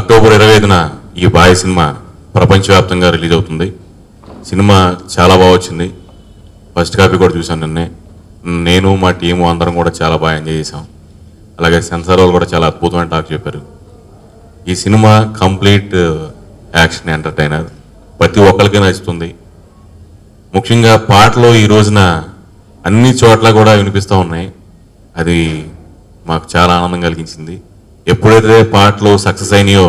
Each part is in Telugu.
అక్టోబర్ 25న ఈ బాయ్ సినిమా ప్రపంచవ్యాప్తంగా రిలీజ్ అవుతుంది. సినిమా చాలా బాగా వచ్చింది. ఫస్ట్ కాపీ కూడా చూశాను నిన్నే. నేను మా టీము అందరం కూడా చాలా బాగా ఎంజాయ్ చేసాం. అలాగే సెన్సార్ వాళ్ళు కూడా చాలా అద్భుతమైన టాక్ చెప్పారు. ఈ సినిమా కంప్లీట్ యాక్షన్ ఎంటర్టైనర్, ప్రతి ఒక్కరికి నచ్చుతుంది. ముఖ్యంగా పాటలు ఈ రోజున అన్ని చోట్ల కూడా వినిపిస్తూ ఉన్నాయి. అది మాకు చాలా ఆనందం కలిగించింది. ఎప్పుడైతే పాటలు సక్సెస్ అయినాయో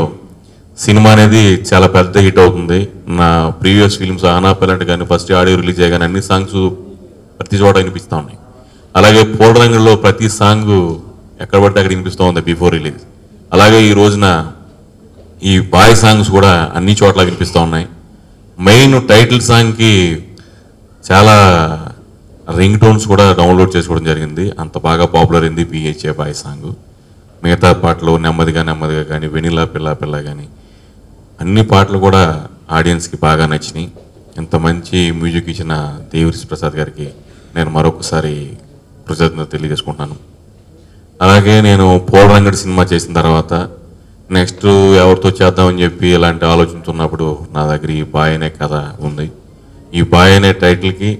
సినిమా అనేది చాలా పెద్ద హిట్ అవుతుంది. నా ప్రీవియస్ ఫిల్మ్స్ ఆనాపల్లంటే కానీ ఫస్ట్ ఆడియో రిలీజ్ అయ్యాగానే అన్ని సాంగ్స్ ప్రతి చోట వినిపిస్తూ ఉన్నాయి. అలాగే పూలరంగంలో ప్రతి సాంగ్ ఎక్కడ పడితే అక్కడ వినిపిస్తూ ఉంది బిఫోర్ రిలీజ్. అలాగే ఈ రోజున ఈ బాయ్ సాంగ్స్ కూడా అన్ని చోట్ల వినిపిస్తూ ఉన్నాయి. మెయిన్ టైటిల్ సాంగ్కి చాలా రింగ్ టోన్స్ కూడా డౌన్లోడ్ చేసుకోవడం జరిగింది. అంత బాగా పాపులర్ అయింది పిహెచ్ఏ బాయ్ సాంగ్. మిగతా పాటలు నెమ్మదిగా కానీ, వెనిలా పిల్ల పిల్ల కానీ అన్ని పాటలు కూడా ఆడియన్స్కి బాగా నచ్చినాయి. ఇంత మంచి మ్యూజిక్ ఇచ్చిన దేవిశ్రీ ప్రసాద్ గారికి నేను మరొకసారి కృతజ్ఞత తెలియజేసుకుంటున్నాను. అలాగే నేను పూలరంగడి సినిమా చేసిన తర్వాత నెక్స్ట్ ఎవరితో చేద్దామని చెప్పి ఇలాంటి ఆలోచించున్నప్పుడు నా దగ్గర ఈ బాయ్ అనే కథ ఉంది. ఈ బాయ్ అనే టైటిల్కి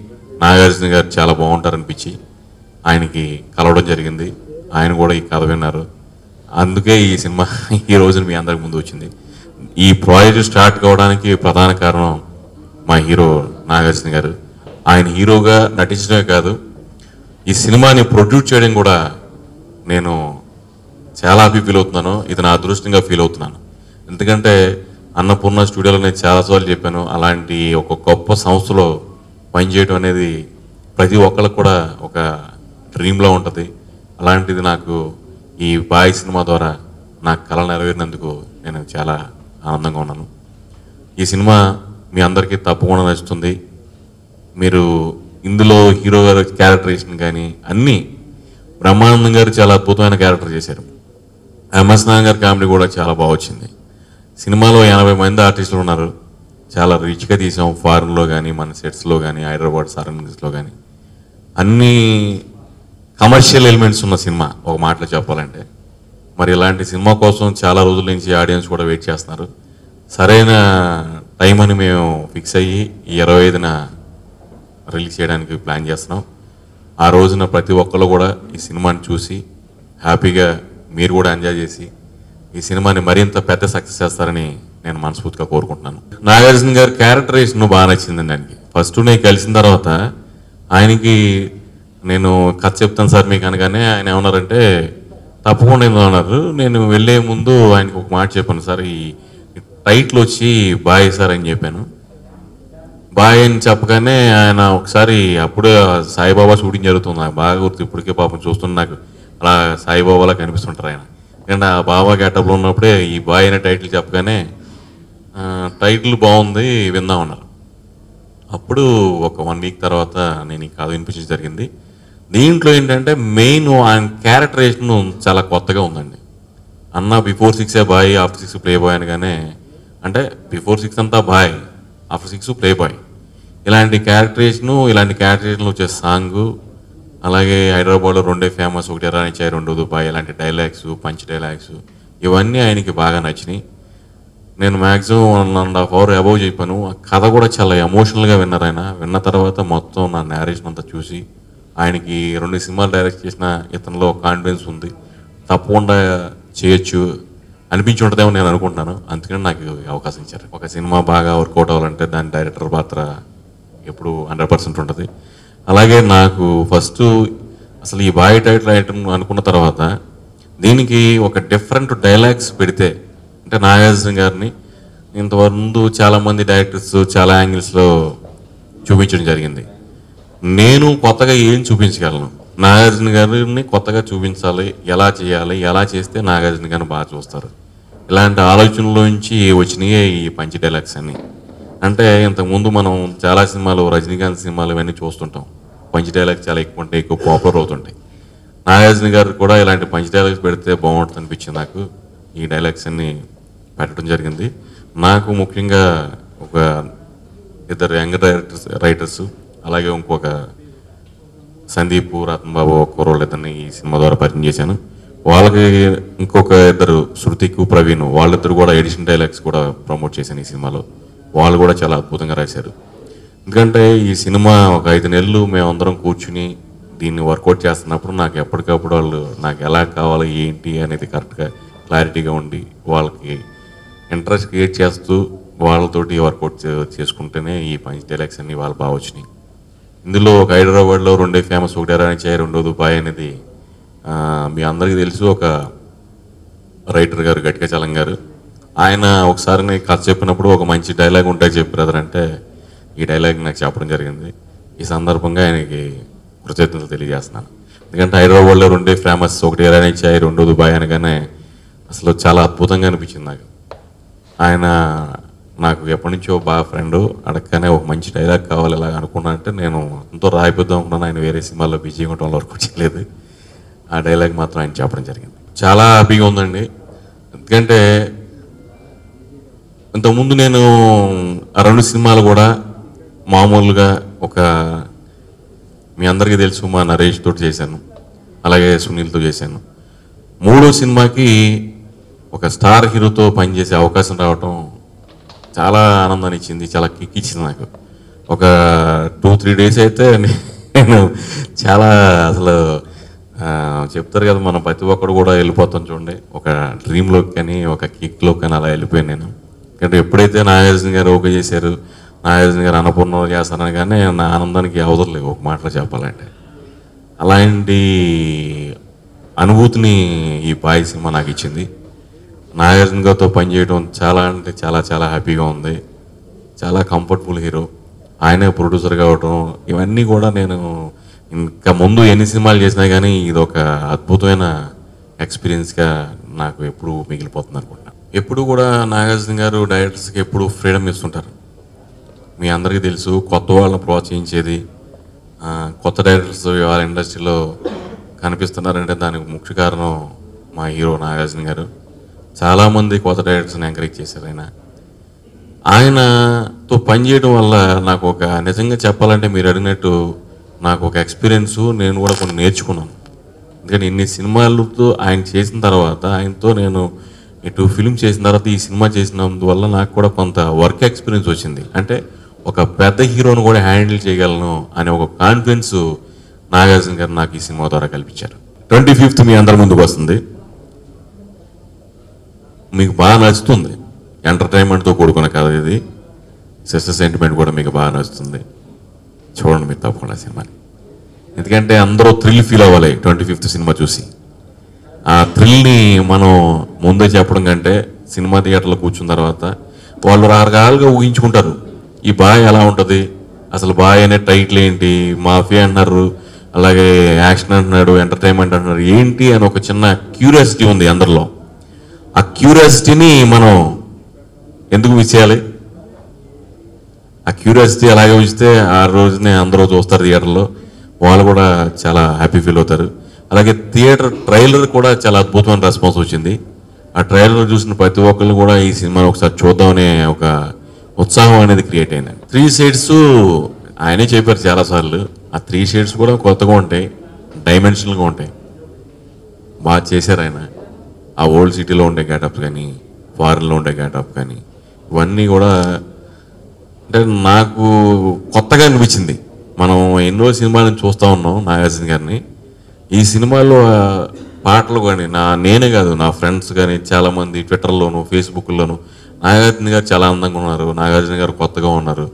నాగార్జున గారు చాలా బాగుంటారనిపించి ఆయనకి కలవడం జరిగింది. ఆయన కూడా ఈ కథ విన్నారు. అందుకే ఈ సినిమా ఈ రోజున మీ అందరికి ముందు వచ్చింది. ఈ ప్రాజెక్ట్ స్టార్ట్ కావడానికి ప్రధాన కారణం మా హీరో నాగార్జున గారు. ఆయన హీరోగా నటించడమే కాదు, ఈ సినిమాని ప్రొడ్యూస్ చేయడం కూడా నేను చాలా హ్యాపీ ఫీల్ అవుతున్నాను. ఇది నా అదృష్టంగా ఫీల్ అవుతున్నాను. ఎందుకంటే అన్నపూర్ణ స్టూడియోలో నేను చాలాసార్లు చెప్పాను, అలాంటి ఒక గొప్ప సంస్థలో పనిచేయడం అనేది ప్రతి ఒక్కరికి కూడా ఒక డ్రీమ్లో ఉంటుంది. అలాంటిది నాకు ఈ బాయ్ సినిమా ద్వారా నా కళ నెరవేరినందుకు నేను చాలా ఆనందంగా ఉన్నాను. ఈ సినిమా మీ అందరికీ తప్పకుండా నచ్చుతుంది. మీరు ఇందులో హీరో గారి క్యారెక్టరేషన్ కానీ అన్నీ బ్రహ్మానందం గారు చాలా అద్భుతమైన క్యారెక్టర్ చేశారు. ఎంఎస్ నాగ్ గారి కామెడీ కూడా చాలా బాగా వచ్చింది. సినిమాలో 80 మంది ఆర్టిస్టులు ఉన్నారు. చాలా రిచ్గా తీసాం. ఫారెన్లో కానీ, మన సెట్స్లో కానీ, హైదరాబాద్ సరౌండింగ్స్లో కానీ అన్నీ కమర్షియల్ ఎలిమెంట్స్ ఉన్న సినిమా ఒక మాటలో చెప్పాలంటే. మరి ఇలాంటి సినిమా కోసం చాలా రోజుల నుంచి ఆడియన్స్ కూడా వెయిట్ చేస్తున్నారు. సరైన టైం అని మేము ఫిక్స్ అయ్యి ఈ 25న రిలీజ్ చేయడానికి ప్లాన్ చేస్తున్నాం. ఆ రోజున ప్రతి ఒక్కరు కూడా ఈ సినిమాని చూసి హ్యాపీగా మీరు కూడా ఎంజాయ్ చేసి ఈ సినిమాని మరింత పెద్ద సక్సెస్ చేస్తారని నేను మనస్ఫూర్తిగా కోరుకుంటున్నాను. నాగార్జున గారి క్యారెక్టరేషన్ బాగా నచ్చిందండి ఆయనకి. ఫస్ట్ నేను కలిసిన తర్వాత ఆయనకి నేను కథ చెప్తాను సార్ మీకు అనగానే ఆయన ఏమన్నారంటే తప్పకుండా అన్నారు. నేను వెళ్ళే ముందు ఆయనకు ఒక మాట చెప్పాను, సార్ ఈ టైటిల్ వచ్చి బాయ్ సార్ అని చెప్పాను. బాయ్ అని చెప్పగానే ఆయన ఒకసారి అప్పుడే సాయిబాబా షూటింగ్ జరుగుతుంది, నాకు బాగా గుర్తు. ఇప్పటికే పాపం చూస్తున్నా నాకు అలా సాయిబాబాలా కనిపిస్తుంటారు ఆయన. ఎందుకంటే ఆ బాబా గెటప్లో ఉన్నప్పుడే ఈ బాయ్ అనే టైటిల్ చెప్పగానే టైటిల్ బాగుంది విందామన్నారు. అప్పుడు ఒక 1 వీక్ తర్వాత నేను ఈ కథ వినిపించడం జరిగింది. దీంట్లో ఏంటంటే మెయిన్ ఆయన క్యారెక్టరేషన్ చాలా కొత్తగా ఉందండి. అన్న before 6 boy, after 6 playboy అనగానే, అంటే బిఫోర్ 6 అంతా బాయ్, ఆఫ్టర్ 6 ప్లే బాయ్. ఇలాంటి క్యారెక్టరేషన్లు వచ్చే సాంగు, అలాగే హైదరాబాద్లో 2 ఫేమస్, ఒకటి ఎర్రానిచ్చాయి, 2 దుబాయ్, ఇలాంటి డైలాగ్స్, పంచ్ డైలాగ్స్ ఇవన్నీ ఆయనకి బాగా నచ్చినాయి. నేను మ్యాక్సిమం 1.5 hour అబౌవ్ చెప్పాను. ఆ కథ కూడా చాలా ఎమోషనల్గా విన్నారు ఆయన. విన్న తర్వాత మొత్తం నా నేరేషన్ అంతా చూసి ఆయనకి 2 సినిమాలు డైరెక్ట్ చేసిన ఇతనిలో కాన్ఫిడెన్స్ ఉంది, తప్పకుండా చేయొచ్చు అనిపించి ఉంటుందేమో నేను అనుకుంటున్నాను. అందుకని నాకు అవకాశం ఇచ్చారు. ఒక సినిమా బాగా వర్కౌట్ అవ్వాలంటే దాని డైరెక్టర్ పాత్ర ఎప్పుడు 100% ఉంటుంది. అలాగే నాకు ఫస్ట్ అసలు ఈ బాయ్ టైటిల్ ఐటమ్ అనుకున్న తర్వాత దీనికి ఒక డిఫరెంట్ డైలాగ్స్ పెడితే, అంటే నాగార్జున గారిని ఇంతవరకు చాలామంది డైరెక్టర్స్ చాలా యాంగిల్స్లో చూపించడం జరిగింది. నేను కొత్తగా ఏం చూపించగలను, నాగార్జున గారిని కొత్తగా చూపించాలి, ఎలా చేయాలి, ఎలా చేస్తే నాగార్జున గారిని బాగా చూస్తారు. ఇలాంటి ఆలోచనలోంచి వచ్చినాయే ఈ పంచ్ డైలాగ్స్ అన్ని. అంటే ఇంతకుముందు మనం చాలా సినిమాలు, రజనీకాంత్ సినిమాలు ఇవన్నీ చూస్తుంటాం, పంచ్ డైలాగ్స్ చాలా ఎక్కువ ఉంటాయి, ఎక్కువ పాపులర్ అవుతుంటాయి. నాగార్జున గారు కూడా ఇలాంటి పంచ్ డైలాగ్స్ పెడితే బాగుంటుంది అనిపించింది నాకు. ఈ డైలాగ్స్ అన్ని పెట్టడం జరిగింది. నాకు ముఖ్యంగా ఒక 2 యంగ్ రైటర్స్ అలాగే ఇంకొక సందీప్, రతన్ బాబు, కుర్రోళ్ళు ఇద్దరిని ఈ సినిమా ద్వారా పరిచయం చేశాను. వాళ్ళకి ఇంకొక ఇద్దరు శృతికు ప్రవీణ్ వాళ్ళిద్దరు కూడా ఎడిషన్ డైలాగ్స్ కూడా ప్రమోట్ చేశాను ఈ సినిమాలో. వాళ్ళు కూడా చాలా అద్భుతంగా రాశారు. ఎందుకంటే ఈ సినిమా ఒక 5 నెలలు మేమందరం కూర్చుని దీన్ని వర్కౌట్ చేస్తున్నప్పుడు నాకు ఎప్పటికప్పుడు వాళ్ళు నాకు ఎలా కావాలి ఏంటి అనేది కరెక్ట్గా క్లారిటీగా ఉండి వాళ్ళకి ఇంట్రెస్ట్ క్రియేట్ చేస్తూ వాళ్ళతోటి వర్కౌట్ చేసుకుంటేనే ఈ పంచ్ డైలాగ్స్ అన్ని వాళ్ళు బాగా వచ్చినాయి. ఇందులో ఒక హైదరాబాద్లో 2 ఫేమస్, ఒకటి ఎరానిచాయ్, 2 దుబాయ్ అనేది మీ అందరికీ తెలుసు. ఒక రైటర్ గారు గట్టిగా చలం గారు, ఆయన ఒకసారి నేను కథ చెప్పినప్పుడు ఒక మంచి డైలాగ్ ఉంటే చెప్పారు అంటే ఈ డైలాగ్ నాకు చెప్పడం జరిగింది. ఈ సందర్భంగా ఆయనకి కృతజ్ఞతలు తెలియజేస్తున్నాను. ఎందుకంటే హైదరాబాద్లో 2 ఫేమస్, ఒకటి ఎరానిచాయ్, 2 దుబాయ్ అనగానే అసలు చాలా అద్భుతంగా అనిపించింది నాకు. ఆయన నాకు ఎప్పటి నుంచో బాగా ఫ్రెండ్, అడగగానే ఒక మంచి డైలాగ్ కావాలి ఇలా అనుకున్నా అంటే నేను ఎంతో రాయిపోద్దాం అనుకున్నాను. ఆయన వేరే సినిమాల్లో బిజీగా ఉండటం వరకు చేయలేదు. ఆ డైలాగ్ మాత్రం ఆయన చెప్పడం జరిగింది. చాలా హ్యాపీగా ఉందండి. ఎందుకంటే ఇంతకుముందు నేను ఆ 2 సినిమాలు కూడా మామూలుగా ఒక మీ అందరికీ తెలుసు మా నరేష్ తోటి చేశాను, అలాగే సునీల్తో చేశాను. 3వ సినిమాకి ఒక స్టార్ హీరోతో పనిచేసే అవకాశం రావటం చాలా ఆనందాన్ని ఇచ్చింది, చాలా కిక్ ఇచ్చింది నాకు. ఒక 2-3 డేస్ అయితే నేను చాలా అసలు చెప్తారు కదా మనం ప్రతి ఒక్కడు కూడా వెళ్ళిపోతాం చూడండి, ఒక డ్రీమ్లోకి కానీ ఒక కిక్లోకి కానీ అలా వెళ్ళిపోయాను నేను. ఎందుకంటే ఎప్పుడైతే నాగార్జున గారు ఓకే చేశారు, నాగార్జున గారు అన్నపూర్ణ చేస్తారని కానీ నా ఆనందానికి అవసరం లేదు ఒక మాటలో చెప్పాలంటే. అలాంటి అనుభూతిని ఈ బాయ్ సినిమా నాకు ఇచ్చింది. నాగార్జున గారితో పనిచేయడం చాలా అంటే చాలా చాలా హ్యాపీగా ఉంది. చాలా కంఫర్టబుల్ హీరో, ఆయనే ప్రొడ్యూసర్ కావటం, ఇవన్నీ కూడా నేను ఇంకా ముందు ఎన్ని సినిమాలు చేసినా కానీ ఇది ఒక అద్భుతమైన ఎక్స్పీరియన్స్గా నాకు ఎప్పుడు మిగిలిపోతుంది అనుకుంటున్నాను. ఎప్పుడు కూడా నాగార్జున గారు డైరెక్టర్స్కి ఎప్పుడు ఫ్రీడమ్ ఇస్తుంటారు. మీ అందరికీ తెలుసు, కొత్త వాళ్ళని ప్రోత్సహించేది, కొత్త డైరెక్టర్స్ వాళ్ళ ఇండస్ట్రీలో కనిపిస్తున్నారంటే దానికి ముఖ్య కారణం మా హీరో నాగార్జున గారు. చాలామంది కొత్త డైరెక్టర్స్ని ఎంకరేజ్ చేశారు ఆయనతో పనిచేయడం వల్ల నాకు ఒక నిజంగా చెప్పాలంటే మీరు అడిగినట్టు నాకు ఒక ఎక్స్పీరియన్స్, నేను కూడా కొన్ని నేర్చుకున్నాను. ఎందుకంటే ఇన్ని సినిమాలతో ఆయన చేసిన తర్వాత, ఆయనతో నేను ఇటు ఫిల్మ్ చేసిన తర్వాత ఈ సినిమా చేసినందువల్ల నాకు కూడా కొంత వర్క్ ఎక్స్పీరియన్స్ వచ్చింది. అంటే ఒక పెద్ద హీరోను కూడా హ్యాండిల్ చేయగలను అనే ఒక కాన్ఫిడెన్స్ నాగార్జున గారు నాకు ఈ సినిమా ద్వారా కల్పించారు. 25th మీ అందరి ముందుకు వస్తుంది. మీకు బాగా నచ్చుతుంది. ఎంటర్టైన్మెంట్తో కూడుకున్న కథ ఇది. సిస్టర్ సెంటిమెంట్ కూడా మీకు బాగా నచ్చుతుంది. చూడండి మీరు తప్పకుండా సినిమాని. ఎందుకంటే అందరూ థ్రిల్ ఫీల్ అవ్వాలి 25th సినిమా చూసి. ఆ థ్రిల్ని మనం ముందే చెప్పడం కంటే సినిమా థియేటర్లో కూర్చున్న తర్వాత వాళ్ళు రకరకాలుగా ఊహించుకుంటారు. ఈ బాయ్ ఎలా ఉంటుంది, అసలు బాయ్ అనే టైటిల్ ఏంటి, మాఫియా అంటున్నారు, అలాగే యాక్షన్ అంటున్నాడు, ఎంటర్టైన్మెంట్ అంటున్నారు, ఏంటి అని ఒక చిన్న క్యూరియాసిటీ ఉంది అందరిలో. ఆ క్యూరియాసిటీని మనం ఎందుకు మిస్ చేయాలి? ఆ క్యూరియాసిటీ అలాగే ఉంచితే ఆ రోజునే అందరూ చూస్తారు థియేటర్లో, వాళ్ళు కూడా చాలా హ్యాపీ ఫీల్ అవుతారు. అలాగే థియేటర్ ట్రైలర్ కూడా చాలా అద్భుతమైన రెస్పాన్స్ వచ్చింది. ఆ ట్రైలర్ చూసిన ప్రతి ఒక్కరిని కూడా ఈ సినిమాని ఒకసారి చూద్దామనే ఒక ఉత్సాహం అనేది క్రియేట్ అయింది. 3 షేడ్స్ ఆయనే చెప్పారు చాలాసార్లు. ఆ 3 షేడ్స్ కూడా కొత్తగా ఉంటాయి, డైమెన్షనల్గా ఉంటాయి. బాగా చేశారు ఆయన. ఆ ఓల్డ్ సిటీలో ఉండే గెటప్ కానీ, ఫారెన్లో ఉండే గెటప్ కానీ, ఇవన్నీ కూడా అంటే నాకు కొత్తగా అనిపించింది. మనం ఎన్నో సినిమాలను చూస్తూ ఉన్నాం నాగార్జున గారిని. ఈ సినిమాలో పాటలు కానీ నేనే కాదు, నా ఫ్రెండ్స్ కానీ చాలామంది ట్విట్టర్లోను ఫేస్బుక్లోను నాగార్జున గారు చాలా అందంగా ఉన్నారు, నాగార్జున గారు కొత్తగా ఉన్నారు,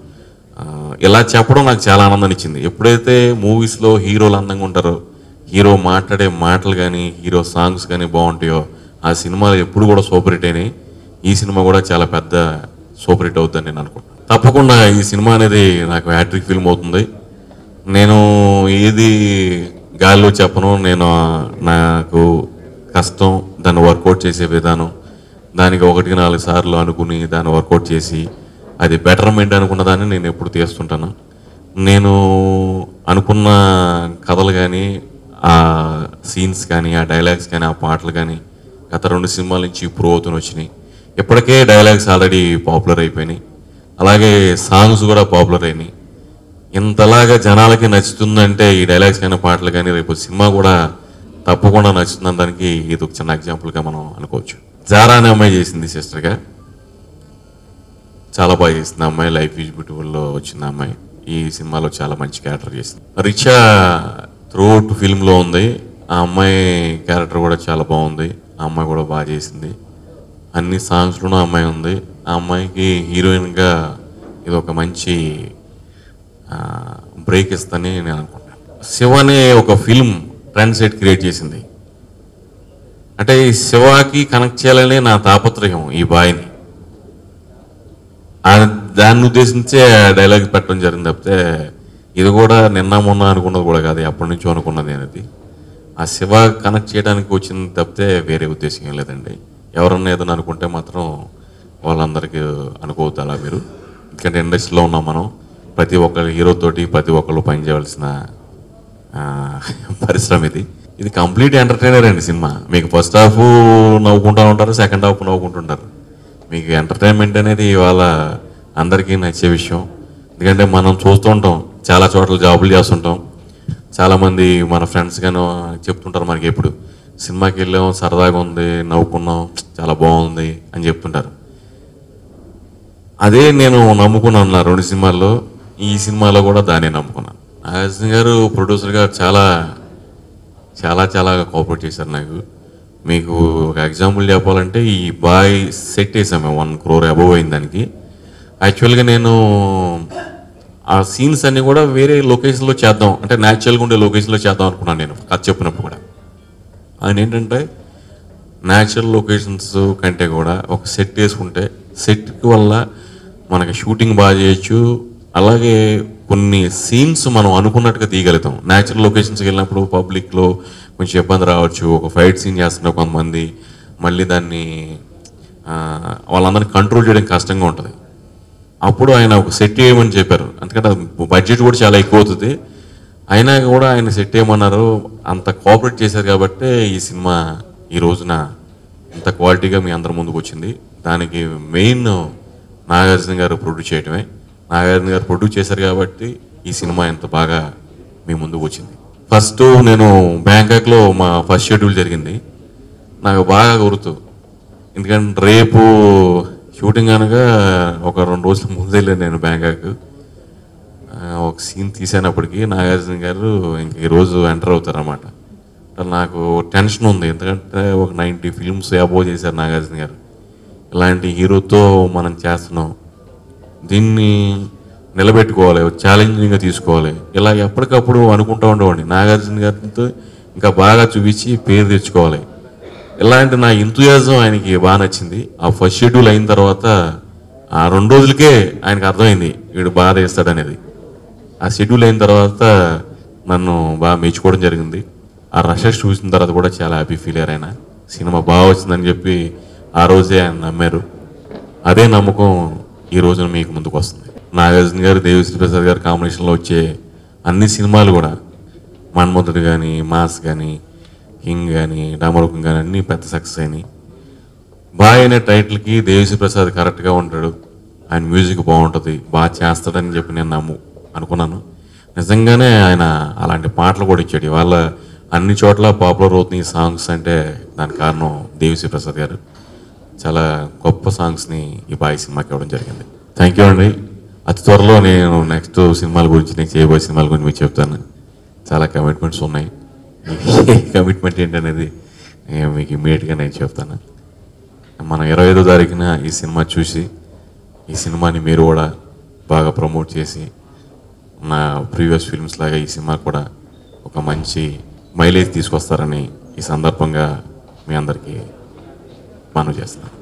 ఇలా చెప్పడం నాకు చాలా ఆనందాన్ని ఇచ్చింది. ఎప్పుడైతే మూవీస్లో హీరోలు అందంగా ఉంటారో, హీరో మాట్లాడే మాటలు కానీ హీరో సాంగ్స్ కానీ బాగుంటాయో ఆ సినిమాలు ఎప్పుడు కూడా సూపర్ హిట్ అయినాయి. ఈ సినిమా కూడా చాలా పెద్ద సూపర్ హిట్ అవుతుందని నేను అనుకుంటున్నాను. తప్పకుండా ఈ సినిమా అనేది నాకు హ్యాట్రిక్ ఫిల్మ్ అవుతుంది. నేను ఏది గాల్లో చెప్పను. నేను నాకు కష్టం, దాన్ని వర్కౌట్ చేసే విధానం, దానికి 1-4 సార్లు అనుకుని దాన్ని వర్కౌట్ చేసి అది బెటర్మెంట్ అనుకున్న దాన్ని నేను ఎప్పుడు తీస్తుంటాను. నేను అనుకున్న కథలు కానీ, ఆ సీన్స్ కానీ, ఆ డైలాగ్స్ కానీ, ఆ పాటలు కానీ గత 2 సినిమాల నుంచి ఇంప్రూవ్ అవుతూనే వచ్చినాయి. ఇప్పటికే డైలాగ్స్ ఆల్రెడీ పాపులర్ అయిపోయినాయి, అలాగే సాంగ్స్ కూడా పాపులర్ అయినాయి. ఇంతలాగా జనాలకి నచ్చుతుందంటే ఈ డైలాగ్స్ కానీ పాటలు కానీ రేపు సినిమా కూడా తప్పకుండా నచ్చుతున్న దానికి ఇది ఒక చిన్న ఎగ్జాంపుల్గా మనం అనుకోవచ్చు. జారా అనే అమ్మాయి చేసింది సిస్టర్గా, చాలా బాగా చేసింది అమ్మాయి. లైఫ్ ఈజ్ బ్యూటిఫుల్లో వచ్చింది అమ్మాయి. ఈ సినిమాలో చాలా మంచి క్యారెక్టర్ చేసింది. రిచా త్రూఅవుట్ ఫిల్మ్లో ఉంది. ఆ అమ్మాయి క్యారెక్టర్ కూడా చాలా బాగుంది. ఆ అమ్మాయి కూడా బాగా చేసింది. అన్ని సాంగ్స్లోనూ అమ్మాయి ఉంది. ఆ అమ్మాయికి హీరోయిన్గా ఇది ఒక మంచి బ్రేక్ ఇస్తుందని నేను అనుకుంటాను. శివ అనే ఒక ఫిల్మ్ ట్రెండ్ సెట్ క్రియేట్ చేసింది. అంటే ఈ శివకి కనెక్ట్ చేయాలని నా తాపత్రయం ఈ బాయ్ని. దాన్ని ఉద్దేశించే డైలాగ్ పెట్టడం జరిగింది తప్పితే ఇది కూడా నిన్న మొన్న అనుకున్నది కూడా కాదు, అప్పటి నుంచో అనుకున్నది అనేది. ఆ శివ కనెక్ట్ చేయడానికి వచ్చింది తప్పితే వేరే ఉద్దేశం ఏం లేదండి. ఎవరన్నా ఏదైనా అనుకుంటే మాత్రం వాళ్ళందరికీ అనుకోవద్దు అలా మీరు. ఎందుకంటే ఇండస్ట్రీలో ఉన్నాం మనం. ప్రతి ఒక్కరి హీరోతోటి ప్రతి ఒక్కళ్ళు పనిచేయవలసిన పరిశ్రమ ఇది. ఇది కంప్లీట్ ఎంటర్టైనర్ అండి సినిమా. మీకు ఫస్ట్ హాఫ్ నవ్వుకుంటూ ఉంటారు, సెకండ్ హాఫ్ నవ్వుకుంటుంటారు. మీకు ఎంటర్టైన్మెంట్ అనేది ఇవాళ అందరికీ నచ్చే విషయం. ఎందుకంటే మనం చూస్తూ ఉంటాం, చాలా చోట్ల జాబులు చేస్తుంటాం. చాలామంది మన ఫ్రెండ్స్ కానీ చెప్తుంటారు మనకి, ఎప్పుడు సినిమాకి వెళ్ళాం, సరదాగా ఉంది, నవ్వుకున్నాం, చాలా బాగుంది అని చెప్తుంటారు. అదే నేను నమ్ముకున్నాను నా 2 సినిమాల్లో. ఈ సినిమాలో కూడా దాన్ని నమ్ముకున్నాను. నాగార్జున గారు ప్రొడ్యూసర్ గారు చాలా చాలా చాలా కోఆపరేట్ చేశారు నాకు. మీకు ఒక ఎగ్జాంపుల్ చెప్పాలంటే ఈ బాయ్ సెట్ వేసాము 1 crore అబవ్ అయిన దానికి. యాక్చువల్గా నేను ఆ సీన్స్ అన్నీ కూడా వేరే లొకేషన్లో చేద్దాం, అంటే న్యాచురల్గా ఉండే లొకేషన్లో చేద్దాం అనుకున్నాను నేను కథ చెప్పినప్పుడు కూడా. ఆయన ఏంటంటే న్యాచురల్ లొకేషన్స్ కంటే కూడా ఒక సెట్ వేసుకుంటే సెట్కి వల్ల మనకి షూటింగ్ బాగా చేయొచ్చు, అలాగే కొన్ని సీన్స్ మనం అనుకున్నట్టుగా తీయగలుగుతాం. న్యాచురల్ లొకేషన్స్కి వెళ్ళినప్పుడు పబ్లిక్లో కొంచెం ఇబ్బంది రావచ్చు. ఒక ఫైట్ సీన్ చేస్తున్నారు కొంతమంది, మళ్ళీ దాన్ని వాళ్ళందరినీ కంట్రోల్ చేయడం కష్టంగా ఉంటుంది. అప్పుడు ఆయన ఒక సెట్ వేయమని చెప్పారు. ఎందుకంటే బడ్జెట్ కూడా చాలా ఎక్కువ అవుతుంది. అయినా కూడా ఆయన సెట్ వేయమన్నారు. అంత కోఆపరేట్ చేశారు కాబట్టి ఈ సినిమా ఈ రోజున ఇంత క్వాలిటీగా మీ అందరి ముందుకు వచ్చింది. దానికి మెయిన్ నాగార్జున గారు ప్రొడ్యూస్ చేయడమే. నాగార్జున గారు ప్రొడ్యూస్ చేశారు కాబట్టి ఈ సినిమా ఎంత బాగా మీ ముందుకు వచ్చింది. ఫస్ట్ నేను బ్యాంకాక్లో మా ఫస్ట్ షెడ్యూల్ జరిగింది. నాకు బాగా గుర్తు, ఎందుకంటే రేపు షూటింగ్ అనగా ఒక 2 రోజుల ముందు వెళ్ళాను నేను బ్యాంకాక్. ఒక సీన్ తీసానప్పటికీ నాగార్జున గారు ఇంక ఈరోజు ఎంటర్ అవుతారన్నమాట. నాకు టెన్షన్ ఉంది, ఎందుకంటే ఒక 90 ఫిల్మ్స్ అబోవ్ చేశారు నాగార్జున గారు. ఇలాంటి హీరోతో మనం చేస్తున్నాం, దీన్ని నిలబెట్టుకోవాలి, ఛాలెంజింగ్గా తీసుకోవాలి. ఇలా ఎప్పటికప్పుడు అనుకుంటూ ఉండేవాడిని. నాగార్జున గారితో ఇంకా బాగా చూపించి పేరు తెచ్చుకోవాలి. ఇలాంటి నా ఎంతూజియాజం ఆయనకి బాగా నచ్చింది. ఆ ఫస్ట్ షెడ్యూల్ అయిన తర్వాత ఆ 2 రోజులకే ఆయనకు అర్థమైంది వీడు బాగా చేస్తాడనేది. ఆ షెడ్యూల్ అయిన తర్వాత నన్ను బాగా మెచ్చుకోవడం జరిగింది. ఆ రషెస్ చూసిన తర్వాత కూడా చాలా హ్యాపీ ఫీల్ అయ్యారు ఆయన. సినిమా బాగా వచ్చిందని చెప్పి ఆ రోజే ఆయన నమ్మారు. అదే నమ్మకం ఈ రోజున మీకు ముందుకు వస్తుంది. నాగార్జున గారు, దేవిశ్రీ ప్రసాద్ గారు కాంబినేషన్లో వచ్చే అన్ని సినిమాలు కూడా మన్మధుడు కానీ, మాస్ కానీ, కింగ్ కానీ, డమరుకం కానీ అన్నీ పెద్ద సక్సెస్ అయినాయి. బాయ్ అనే టైటిల్కి దేవిశ్రీ ప్రసాద్ కరెక్ట్గా ఉంటాడు, ఆయన మ్యూజిక్ బాగుంటుంది, బాగా చేస్తాడని చెప్పి నేను అనుకున్నాను. నిజంగానే ఆయన అలాంటి పాటలు కూడా ఇచ్చాడు. ఇవాళ అన్ని చోట్ల పాపులర్ అవుతున్నాయి సాంగ్స్ అంటే దానికి కారణం దేవిశ్రీ ప్రసాద్ గారు. చాలా గొప్ప సాంగ్స్ని ఈ బాయ్ సినిమాకి ఇవ్వడం జరిగింది. థ్యాంక్ యూ అండి. అతి త్వరలో నేను నెక్స్ట్ సినిమాల గురించి, నేను చేయబోయే సినిమాల గురించి మీకు చెప్తాను. చాలా కమిట్మెంట్స్ ఉన్నాయి. కమిట్మెంట్ ఏంటనేది మీకు ఇమ్మీడియట్గా నేను చెప్తాను. మనం 25వ తారీఖున ఈ సినిమా చూసి ఈ సినిమాని మీరు కూడా బాగా ప్రమోట్ చేసి నా ప్రీవియస్ ఫిల్మ్స్ లాగా ఈ సినిమా కూడా ఒక మంచి మైలేజ్ తీసుకొస్తారని ఈ సందర్భంగా మీ అందరికీ మనవి చేస్తున్నాను.